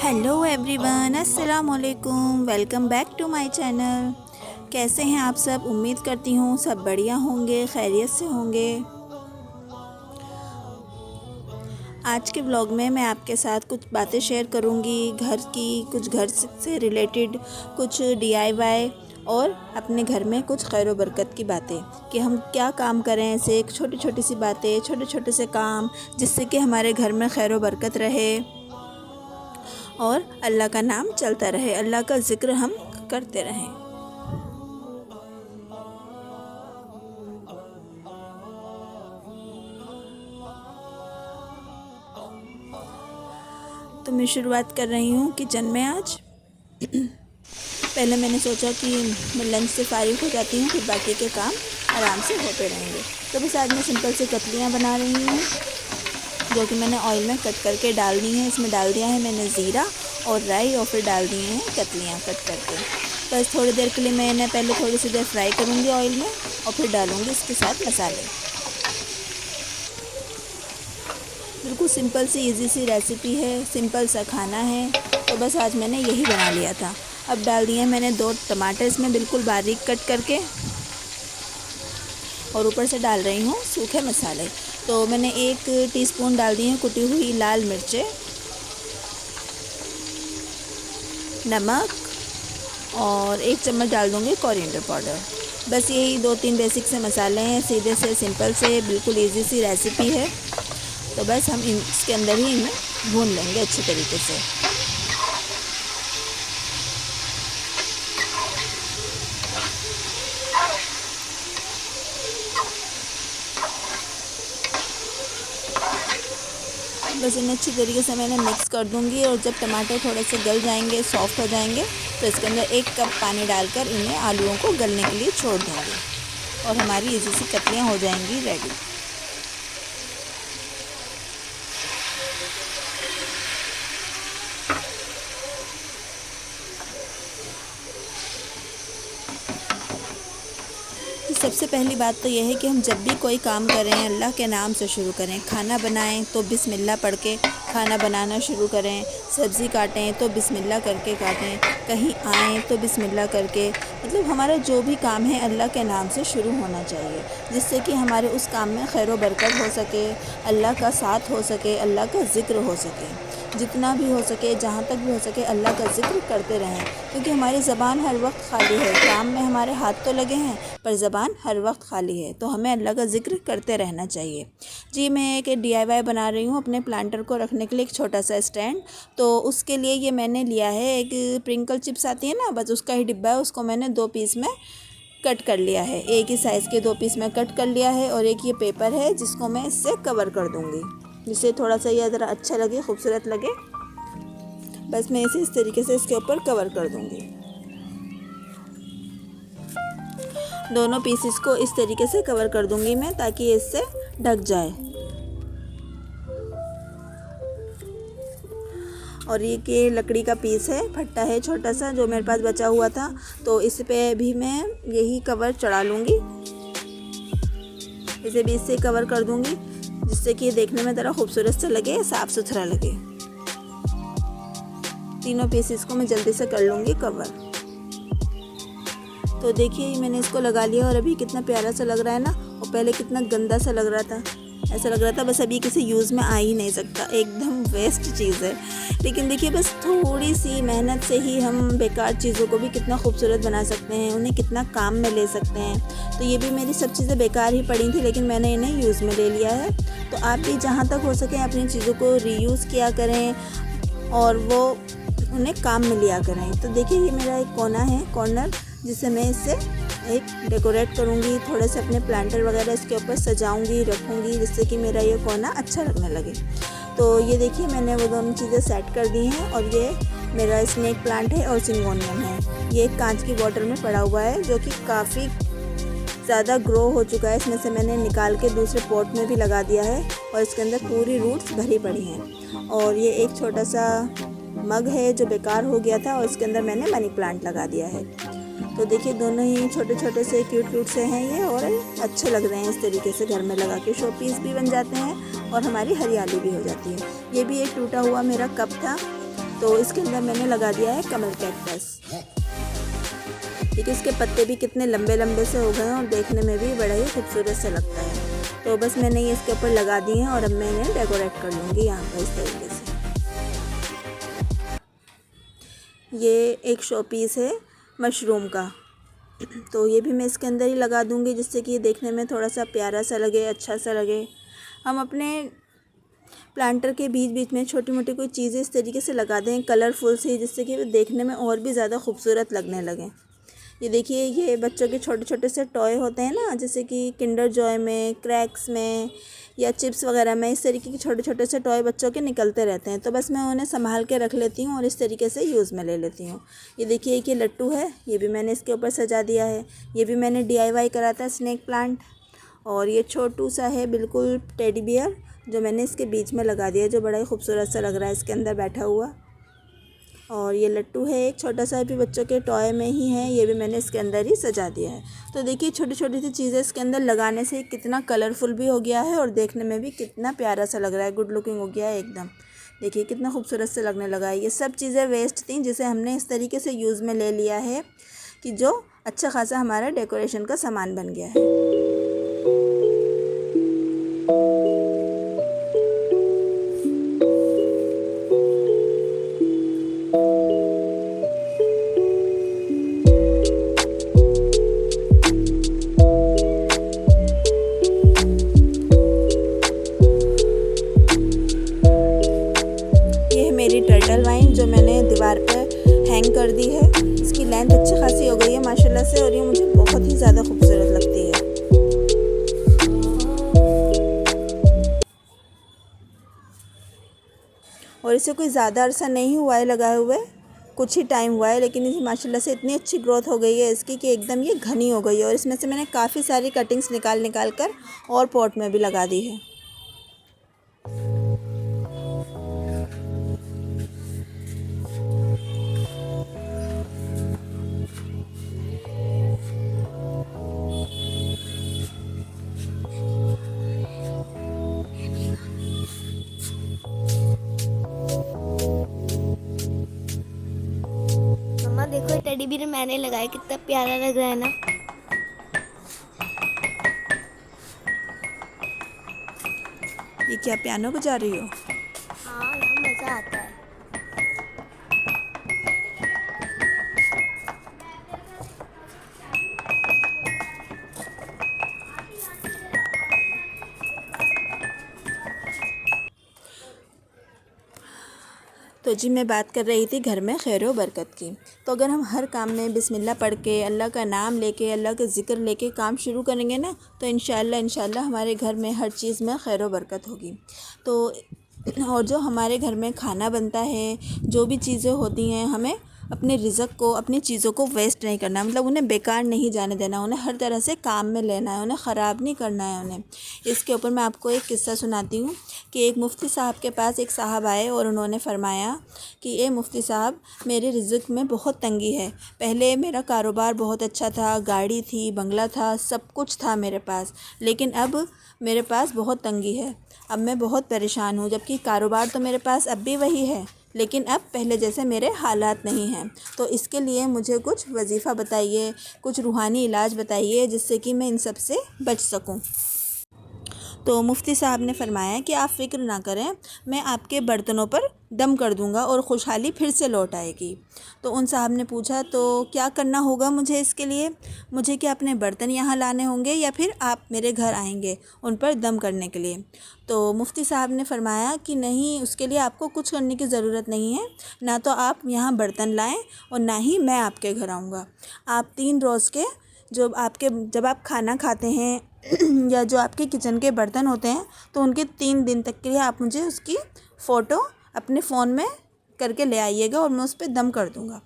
Hello everyone, अस्सलाम वालेकुम। Welcome back to my channel. कैसे हैं आप सब? उम्मीद करती हूँ सब बढ़िया होंगे, खैरियत से होंगे। आज के व्लॉग में मैं आपके साथ कुछ बातें शेयर करूँगी, घर की, कुछ घर से रिलेटेड, कुछ DIY और अपने घर में कुछ खैर व बरकत की बातें कि हम क्या काम करें। ऐसे एक छोटी छोटी सी बातें, छोटे छोटे से काम, जिससे कि हमारे घर में खैर व बरकत रहे और अल्लाह का नाम चलता रहे, अल्लाह का ज़िक्र हम करते रहें। तो मैं शुरुआत कर रही हूँ किचन में आज। पहले मैंने सोचा कि मैं लंच से फारिग हो जाती हूँ, फिर बाकी के काम आराम से होते रहेंगे। तो बस आज मैं सिंपल से कतलियाँ बना रही हूँ, जो कि मैंने ऑयल में कट करके डाल दी हैं। इसमें डाल दिया है मैंने ज़ीरा और राई, और फिर डाल दिए हैं कतलियाँ कट करके। बस थोड़ी देर के लिए मैंने पहले थोड़ी सी देर फ्राई करूँगी ऑयल में, और फिर डालूँगी इसके साथ मसाले। बिल्कुल सिंपल सी इजी सी रेसिपी है, सिंपल सा खाना है, तो बस आज मैंने यही बना लिया था। अब डाल दिए मैंने 2 टमाटर इसमें बिल्कुल बारीक कट करके, और ऊपर से डाल रही हूँ सूखे मसाले। तो मैंने 1 टीस्पून डाल दी है कुटी हुई लाल मिर्चें, नमक, और 1 चम्मच डाल दूँगी कोरिएंडर पाउडर। बस यही 2-3 बेसिक से मसाले हैं, सीधे से सिंपल से बिल्कुल इजी सी रेसिपी है। तो बस हम इसके अंदर ही इन्हें भून लेंगे अच्छे तरीके से। बस इन्हें अच्छी तरीके से मैंने मिक्स कर दूंगी, और जब टमाटर थोड़े से गल जाएंगे, सॉफ्ट हो जाएंगे, तो इसके अंदर 1 कप पानी डालकर इन्हें आलूओं को गलने के लिए छोड़ दूंगी, और हमारी इजी सी कतलियाँ हो जाएंगी रेडी। तो सबसे पहली बात तो यह है कि हम जब भी कोई काम करें अल्लाह के नाम से शुरू करें। खाना बनाएं तो बिस्मिल्लाह पढ़ के खाना बनाना शुरू करें, सब्ज़ी काटें तो बिस्मिल्लाह करके काटें, कहीं आएँ तो बिस्मिल्लाह करके, मतलब हमारा जो भी काम है अल्लाह के नाम से शुरू होना चाहिए, जिससे कि हमारे उस काम में खैर व बरकत हो सके, अल्लाह का साथ हो सके, अल्लाह का ज़िक्र हो सके। जितना भी हो सके, जहाँ तक भी हो सके, अल्लाह का ज़िक्र करते रहें, क्योंकि हमारी ज़बान हर वक्त खाली है। काम में हमारे हाथ तो लगे हैं, पर ज़बान हर वक्त खाली है, तो हमें अल्लाह का ज़िक्र करते रहना चाहिए। जी, मैं एक DIY बना रही हूँ अपने प्लांटर को रखने के लिए, एक छोटा सा स्टैंड। तो उसके लिए ये मैंने लिया है, एक प्रिंकल चिप्स आती है ना, बस उसका ही डिब्बा है, उसको मैंने 2 पीस में कट कर लिया है। एक ही साइज़ के 2 पीस में कट कर लिया है, और एक ये पेपर है जिसको मैं इससे कवर कर दूँगी, जिससे थोड़ा सा ये ज़रा अच्छा लगे, खूबसूरत लगे। बस मैं इसे इस तरीके से इसके ऊपर कवर कर दूँगी। दोनों पीसेस को इस तरीके से कवर कर दूँगी मैं, ताकि इससे ढक जाए। और ये कि लकड़ी का पीस है, फट्टा है छोटा सा, जो मेरे पास बचा हुआ था, तो इस पे भी मैं यही कवर चढ़ा लूँगी। इसे भी इससे कवर कर दूँगी, जिससे कि देखने में ज़रा खूबसूरत सा लगे, साफ़ सुथरा लगे। तीनों पीसेस को मैं जल्दी से कर लूँगी कवर। तो देखिए मैंने इसको लगा लिया, और अभी कितना प्यारा सा लग रहा है ना, और पहले कितना गंदा सा लग रहा था। ऐसा लग रहा था बस अभी किसी यूज़ में आ ही नहीं सकता, एकदम वेस्ट चीज़ है। लेकिन देखिए बस थोड़ी सी मेहनत से ही हम बेकार चीज़ों को भी कितना खूबसूरत बना सकते हैं, उन्हें कितना काम में ले सकते हैं। तो ये भी मेरी सब चीज़ें बेकार ही पड़ी थी, लेकिन मैंने इन्हें यूज़ में ले लिया है। तो आप भी जहाँ तक हो सके अपनी चीज़ों को रीयूज़ किया करें, और वो उन्हें काम में लिया करें। तो देखिए ये मेरा एक कोना है, कॉर्नर, जिसे मैं इससे एक डेकोरेट करूँगी, थोड़े से अपने प्लांटर वगैरह इसके ऊपर सजाऊँगी, रखूँगी, जिससे कि मेरा ये कोना अच्छा लगने लगे। तो ये देखिए मैंने वो दोनों चीज़ें सेट कर दी हैं, और ये मेरा स्नेक प्लांट है और सिंगोनियम है। ये एक कांच की बॉटल में पड़ा हुआ है, जो कि काफ़ी ज़्यादा ग्रो हो चुका है। इसमें से मैंने निकाल के दूसरे पॉट में भी लगा दिया है, और इसके अंदर पूरी रूट्स भरी पड़ी हैं। और ये एक छोटा सा मग है जो बेकार हो गया था, और इसके अंदर मैंने मनी प्लांट लगा दिया है। तो देखिए दोनों ही छोटे छोटे से क्यूट से हैं ये, और अच्छे लग रहे हैं। इस तरीके से घर में लगा के शो पीस भी बन जाते हैं, और हमारी हरियाली भी हो जाती है। ये भी एक टूटा हुआ मेरा कप था, तो इसके अंदर मैंने लगा दिया है कमल कैक्टस। देखिए इसके पत्ते भी कितने लंबे लंबे से हो गए हैं और देखने में भी बड़ा ही खूबसूरत से लगता है। तो बस मैंने ये इसके ऊपर लगा दिए हैं और अब मैं इन्हें डेकोरेट कर लूँगी यहाँ पर इस तरीके से। ये एक शो पीस है मशरूम का, तो ये भी मैं इसके अंदर ही लगा दूँगी जिससे कि देखने में थोड़ा सा प्यारा सा लगे, अच्छा सा लगे। हम अपने प्लांटर के बीच बीच में छोटी मोटी कोई चीज़ें इस तरीके से लगा दें कलरफुल सी, जिससे कि देखने में और भी ज़्यादा खूबसूरत लगने लगें। ये देखिए ये बच्चों के छोटे छोटे से टॉय होते हैं ना, जैसे कि किंडर जॉय में, क्रैक्स में या चिप्स वगैरह में, इस तरीके के छोटे छोटे से टॉय बच्चों के निकलते रहते हैं। तो बस मैं उन्हें संभाल के रख लेती हूँ और इस तरीके से यूज़ में ले लेती हूँ। ये देखिए कि लट्टू है, ये भी मैंने इसके ऊपर सजा दिया है। ये भी मैंने DIY करा था, स्नेक प्लांट। और ये छोटू सा है बिल्कुल टेडी बियर, जो मैंने इसके बीच में लगा दिया, जो बड़ा ही खूबसूरत सा लग रहा है इसके अंदर बैठा हुआ। और ये लट्टू है एक छोटा सा, भी बच्चों के टॉय में ही है, ये भी मैंने इसके अंदर ही सजा दिया है। तो देखिए छोटी छोटी सी चीज़ें इसके अंदर लगाने से कितना कलरफुल भी हो गया है और देखने में भी कितना प्यारा सा लग रहा है, गुड लुकिंग हो गया है एकदम। देखिए कितना खूबसूरत से लगने लगा है। ये सब चीज़ें वेस्ट थी जिसे हमने इस तरीके से यूज़ में ले लिया है कि जो अच्छा खासा हमारा डेकोरेशन का सामान बन गया है। मेरी टर्टल वाइन जो मैंने दीवार पे हैंग कर दी है, इसकी लेंथ अच्छी खासी हो गई है माशाल्लाह से और ये मुझे बहुत ही ज़्यादा खूबसूरत लगती है। और इसे कोई ज़्यादा अरसा नहीं हुआ है लगाए हुए, कुछ ही टाइम हुआ है, लेकिन इसी माशाल्लाह से इतनी अच्छी ग्रोथ हो गई है इसकी कि एकदम ये घनी हो गई है। और इसमें से मैंने काफ़ी सारी कटिंग्स निकाल कर और पॉट में भी लगा दी है। देखो टेडी बियर मैंने लगाया, कितना प्यारा लग रहा है ना। ये क्या पियानो बजा रही हो? हाँ यार मज़ा आता है। तो जी मैं बात कर रही थी घर में खैर व बरकत की। तो अगर हम हर काम में बिस्मिल्लाह पढ़ के, अल्लाह का नाम लेके, अल्लाह का ज़िक्र लेके काम शुरू करेंगे ना, तो इंशाल्लाह हमारे घर में हर चीज़ में खैर व बरकत होगी। तो और जो हमारे घर में खाना बनता है, जो भी चीज़ें होती हैं, हमें अपने रिज़्क़ को, अपनी चीज़ों को वेस्ट नहीं करना, मतलब उन्हें बेकार नहीं जाने देना, उन्हें हर तरह से काम में लेना है, उन्हें ख़राब नहीं करना है उन्हें। इसके ऊपर मैं आपको एक किस्सा सुनाती हूँ कि एक मुफ्ती साहब के पास एक साहब आए और उन्होंने फ़रमाया कि ए मुफ्ती साहब, मेरे रिज़्क़ में बहुत तंगी है। पहले मेरा कारोबार बहुत अच्छा था, गाड़ी थी, बंगला था, सब कुछ था मेरे पास, लेकिन अब मेरे पास बहुत तंगी है। अब मैं बहुत परेशान हूँ, जबकि कारोबार तो मेरे पास अब भी वही है, लेकिन अब पहले जैसे मेरे हालात नहीं हैं। तो इसके लिए मुझे कुछ वजीफ़ा बताइए, कुछ रूहानी इलाज बताइए जिससे कि मैं इन सब से बच सकूं। तो मुफ्ती साहब ने फ़रमाया कि आप फ़िक्र ना करें, मैं आपके बर्तनों पर दम कर दूंगा और खुशहाली फिर से लौट आएगी। तो उन साहब ने पूछा, तो क्या करना होगा मुझे इसके लिए? मुझे क्या अपने बर्तन यहाँ लाने होंगे या फिर आप मेरे घर आएंगे उन पर दम करने के लिए? तो मुफ्ती साहब ने फ़रमाया कि नहीं, उसके लिए आपको कुछ करने की ज़रूरत नहीं है, ना तो आप यहाँ बर्तन लाएँ और ना ही मैं आपके घर आऊँगा। आप 3 रोज़ के जब आप खाना खाते हैं या जो आपके किचन के बर्तन होते हैं, तो उनके 3 दिन तक के लिए आप मुझे उसकी फ़ोटो अपने फ़ोन में करके ले आइएगा और मैं उस पर दम कर दूँगा।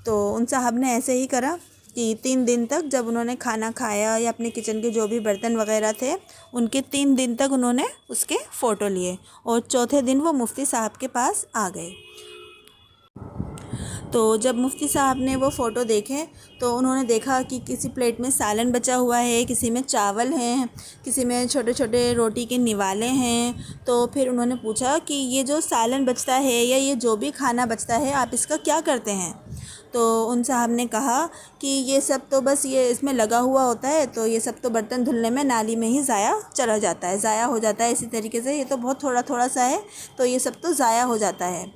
तो उन साहब ने ऐसे ही करा कि 3 दिन तक जब उन्होंने खाना खाया या अपने किचन के जो भी बर्तन वगैरह थे, उनके 3 दिन तक उन्होंने उसके फ़ोटो लिए और चौथे दिन वो मुफ्ती साहब के पास आ गए। तो जब मुफ्ती साहब ने वो फ़ोटो देखे तो उन्होंने देखा कि किसी प्लेट में सालन बचा हुआ है, किसी में चावल हैं, किसी में छोटे छोटे रोटी के निवाले हैं। तो फिर उन्होंने पूछा कि ये जो सालन बचता है या ये जो भी खाना बचता है आप इसका क्या करते हैं? तो उन साहब ने कहा कि ये सब तो बस ये इसमें लगा हुआ होता है, तो ये सब तो बर्तन धुलने में नाली में ही ज़ाया चला जाता है, ज़ाया हो जाता है। इसी तरीके से ये तो बहुत थोड़ा थोड़ा सा है, तो ये सब तो ज़ाया हो जाता है।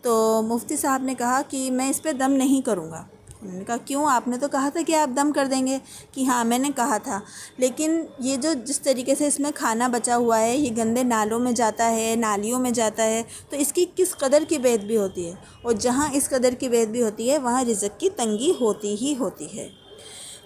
तो मुफ्ती साहब ने कहा कि मैं इस पे दम नहीं करूँगा। उन्होंने कहा क्यों? आपने तो कहा था कि आप दम कर देंगे। कि हाँ मैंने कहा था, लेकिन ये जो जिस तरीके से इसमें खाना बचा हुआ है ये गंदे नालों में जाता है, नालियों में जाता है, तो इसकी किस कदर की बेअदबी होती है, और जहाँ इस कदर की बेअदबी होती है वहाँ रिज़्क़ की तंगी होती ही होती है।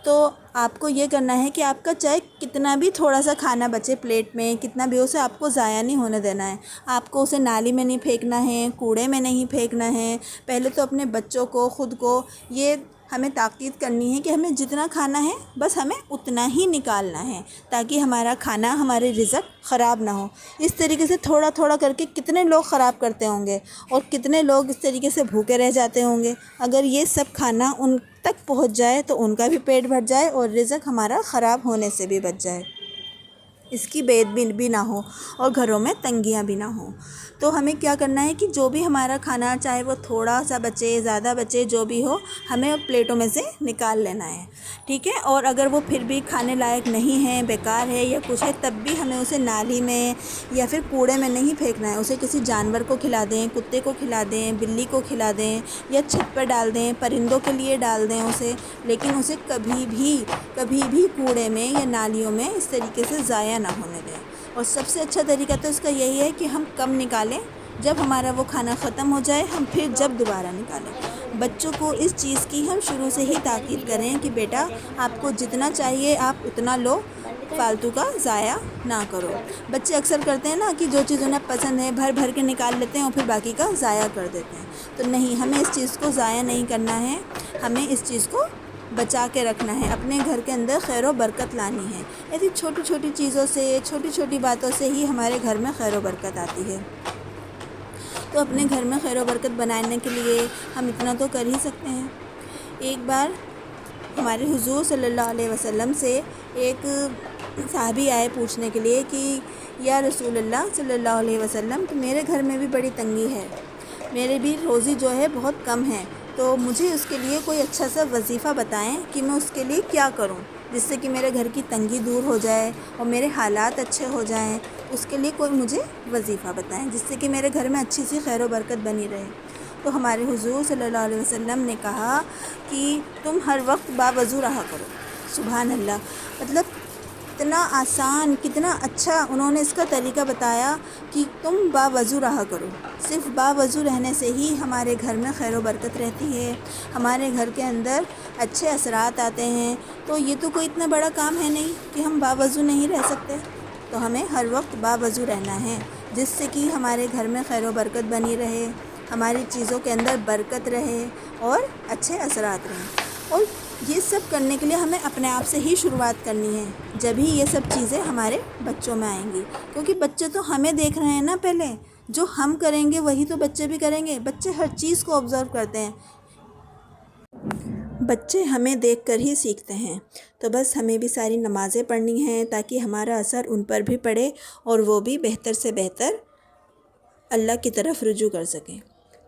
तो आपको ये करना है कि आपका चाहे कितना भी थोड़ा सा खाना बचे प्लेट में, कितना भी, उसे आपको ज़ाया नहीं होने देना है। आपको उसे नाली में नहीं फेंकना है, कूड़े में नहीं फेंकना है। पहले तो अपने बच्चों को, ख़ुद को ये हमें ताकीद करनी है कि हमें जितना खाना है बस हमें उतना ही निकालना है, ताकि हमारा खाना, हमारे रिज़्क़ ख़राब ना हो। इस तरीके से थोड़ा थोड़ा करके कितने लोग ख़राब करते होंगे और कितने लोग इस तरीके से भूखे रह जाते होंगे। अगर ये सब खाना उन तक पहुंच जाए तो उनका भी पेट भर जाए और रिज़्क़ हमारा ख़राब होने से भी बच जाए, इसकी बेअदबी भी ना हो और घरों में तंगियाँ भी ना हो। तो हमें क्या करना है कि जो भी हमारा खाना, चाहे वो थोड़ा सा बचे, ज़्यादा बचे, जो भी हो, हमें प्लेटों में से निकाल लेना है, ठीक है। और अगर वो फिर भी खाने लायक नहीं है, बेकार है या कुछ है, तब भी हमें उसे नाली में या फिर कूड़े में नहीं फेंकना है। उसे किसी जानवर को खिला दें, कुत्ते को खिला दें, बिल्ली को खिला दें, या छत पर डाल दें, परिंदों के लिए डाल दें उसे, लेकिन उसे कभी भी कूड़े में या नालियों में इस तरीके से ज़ाया ना होने दें। और सबसे अच्छा तरीका तो इसका यही है कि हम कम निकालें, जब हमारा वो खाना ख़त्म हो जाए हम फिर जब दोबारा निकालें। बच्चों को इस चीज़ की हम शुरू से ही ताकीद करें कि बेटा आपको जितना चाहिए आप उतना लो, फालतू का ज़ाया ना करो। बच्चे अक्सर करते हैं ना कि जो चीज़ उन्हें पसंद है भर भर के निकाल लेते हैं और फिर बाकी का ज़ाया कर देते हैं। तो नहीं, हमें इस चीज़ को ज़ाया नहीं करना है, हमें इस चीज़ को बचा के रखना है, अपने घर के अंदर खैर व बरकत लानी है। ऐसी छोटी छोटी चीज़ों से, छोटी छोटी बातों से ही हमारे घर में खैर व बरकत आती है। तो अपने घर में खैर व बरकत बनाने के लिए हम इतना तो कर ही सकते हैं। एक बार हमारे हुज़ूर सल्लल्लाहु अलैहि वसल्लम से एक साहबी आए पूछने के लिए कि या रसूलल्लाह सल्लल्लाहु अलैहि वसल्लम, तो मेरे घर में भी बड़ी तंगी है, मेरे भी रोज़ी जो है बहुत कम है, तो मुझे उसके लिए कोई अच्छा सा वजीफ़ा बताएं कि मैं उसके लिए क्या करूं, जिससे कि मेरे घर की तंगी दूर हो जाए और मेरे हालात अच्छे हो जाएं। उसके लिए कोई मुझे वजीफ़ा बताएं जिससे कि मेरे घर में अच्छी सी खैर व बरकत बनी रहे। तो हमारे हुज़ूर सल्लल्लाहु अलैहि वसल्लम ने कहा कि तुम हर वक्त बावज़ू रहा करो। सुभान अल्लाह, मतलब कितना आसान, कितना अच्छा उन्होंने इसका तरीका बताया कि तुम बावज़ू रहा करो। सिर्फ़ बावज़ू रहने से ही हमारे घर में खैर व बरकत रहती है, हमारे घर के अंदर अच्छे असरात आते हैं। तो ये तो कोई इतना बड़ा काम है नहीं कि हम बावज़ू नहीं रह सकते। तो हमें हर वक्त बावज़ू रहना है, जिससे कि हमारे घर में खैर व बरकत बनी रहे, हमारी चीज़ों के अंदर बरकत रहे और अच्छे असरात रहें। और ये सब करने के लिए हमें अपने आप से ही शुरुआत करनी है, जब ही ये सब चीज़ें हमारे बच्चों में आएंगी। क्योंकि बच्चे तो हमें देख रहे हैं ना, पहले जो हम करेंगे वही तो बच्चे भी करेंगे। बच्चे हर चीज़ को ऑब्ज़र्व करते हैं, बच्चे हमें देखकर ही सीखते हैं। तो बस हमें भी सारी नमाज़ें पढ़नी हैं ताकि हमारा असर उन पर भी पड़े और वो भी बेहतर से बेहतर अल्लाह की तरफ रुजू कर सकें।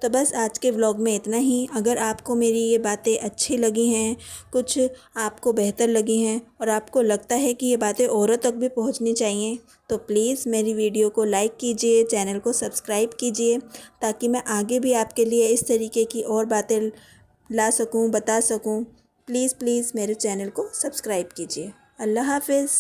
तो बस आज के व्लॉग में इतना ही। अगर आपको मेरी ये बातें अच्छी लगी हैं, कुछ आपको बेहतर लगी हैं और आपको लगता है कि ये बातें औरों तक भी पहुंचनी चाहिए, तो प्लीज़ मेरी वीडियो को लाइक कीजिए, चैनल को सब्सक्राइब कीजिए, ताकि मैं आगे भी आपके लिए इस तरीके की और बातें ला सकूं, बता सकूं। प्लीज़ मेरे चैनल को सब्सक्राइब कीजिए। अल्लाह हाफ़िज़।